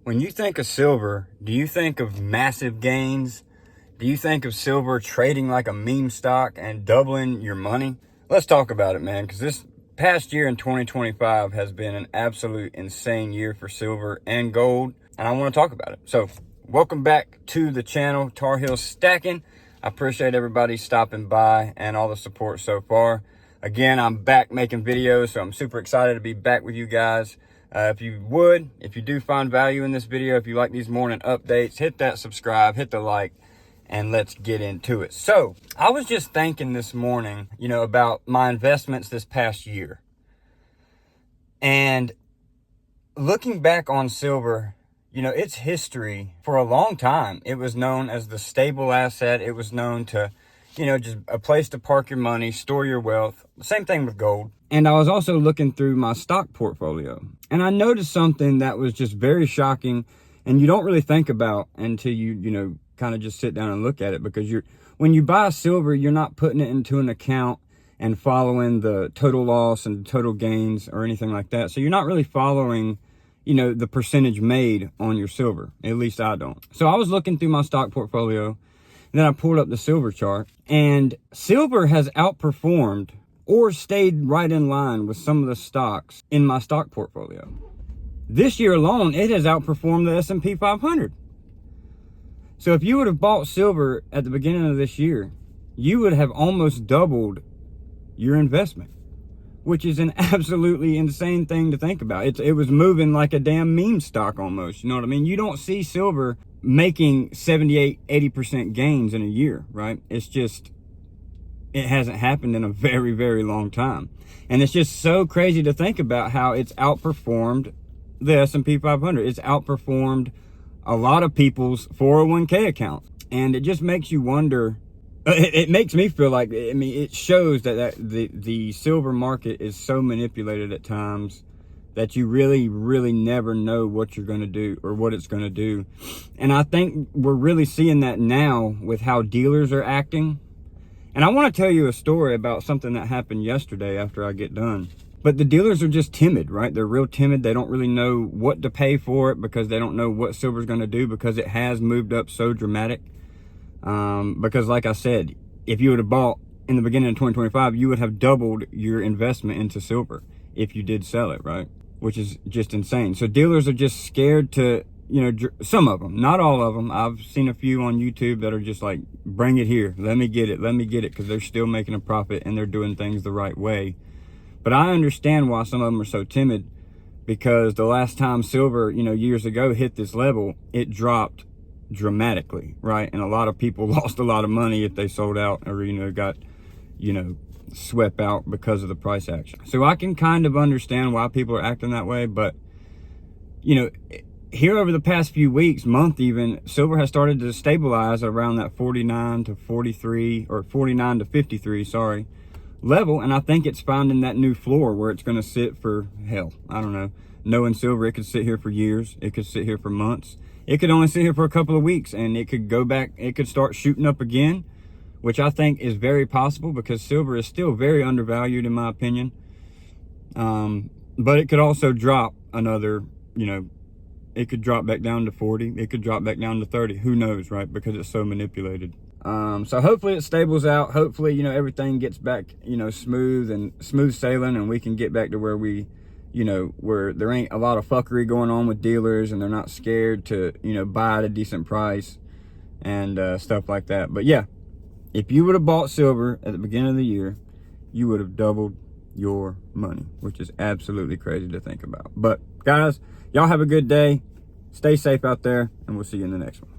When you think of silver, do you think of massive gains? Do you think of silver trading like a meme stock and doubling your money? Let's talk about it, man, because this past year in 2025 has been an absolute insane year for silver and gold, and I want to talk about it. So, welcome back to the channel, Tar Heel Stacking. I appreciate everybody stopping by and all the support so far. Again, I'm back making videos, so I'm super excited to be back with you guys. If you do find value in this video, if you like these morning updates, hit that subscribe, hit the like, and let's get into it. So I was just thinking this morning, about my investments this past year. And looking back on silver, its history for a long time, it was known as the stable asset. It was known to, just a place to park your money, store your wealth. Same thing with gold. And I was also looking through my stock portfolio, and I noticed something that was just very shocking, and you don't really think about until you kind of just sit down and look at it, because when you buy silver, you're not putting it into an account and following the total loss and total gains or anything like that. So you're not really following, the percentage made on your silver. At least I don't. So I was looking through my stock portfolio, and then I pulled up the silver chart, and silver has outperformed or stayed right in line with some of the stocks in my stock portfolio. This year alone, it has outperformed the S&P 500. So if you would have bought silver at the beginning of this year, you would have almost doubled your investment, which is an absolutely insane thing to think about. It was moving like a damn meme stock almost, you know what I mean? You don't see silver making 78, 80% gains in a year, right? It hasn't happened in a very, very long time. And it's just so crazy to think about how it's outperformed the S&P 500. It's outperformed a lot of people's 401k accounts. And it just makes you wonder. It makes me feel like, it shows that the silver market is so manipulated at times that you really, really never know what you're going to do or what it's going to do. And I think we're really seeing that now with how dealers are acting. And I want to tell you a story about something that happened yesterday after I get done. But the dealers are just timid, right? They're real timid. They don't really know what to pay for it because they don't know what silver's going to do, because it has moved up so dramatic. Because like I said, if you would have bought in the beginning of 2025, you would have doubled your investment into silver if you did sell it, right? Which is just insane. So dealers are just scared to, some of them, not all of them. I've seen a few on YouTube that are just like, bring it here. Let me get it. Because they're still making a profit and they're doing things the right way. But I understand why some of them are so timid, because the last time silver, years ago hit this level, it dropped dramatically, right? And a lot of people lost a lot of money if they sold out or, got, swept out because of the price action. So I can kind of understand why people are acting that way. But, here over the past few weeks, month even, silver has started to stabilize around that 49 to 43 or 49 to 53, level. And I think it's finding that new floor where it's going to sit for, hell, I don't know. Knowing silver, it could sit here for years. It could sit here for months. It could only sit here for a couple of weeks, and it could go back. It could start shooting up again, which I think is very possible, because silver is still very undervalued in my opinion. But it could also drop another, it could drop back down to 40. It could drop back down to 30. Who knows, right? Because it's so manipulated. So hopefully it stables out. Hopefully, everything gets back, smooth sailing, and we can get back to where we, where there ain't a lot of fuckery going on with dealers, and they're not scared to, buy at a decent price and stuff like that. But yeah, if you would have bought silver at the beginning of the year, you would have doubled your money, which is absolutely crazy to think about. But guys, y'all have a good day. Stay safe out there, and we'll see you in the next one.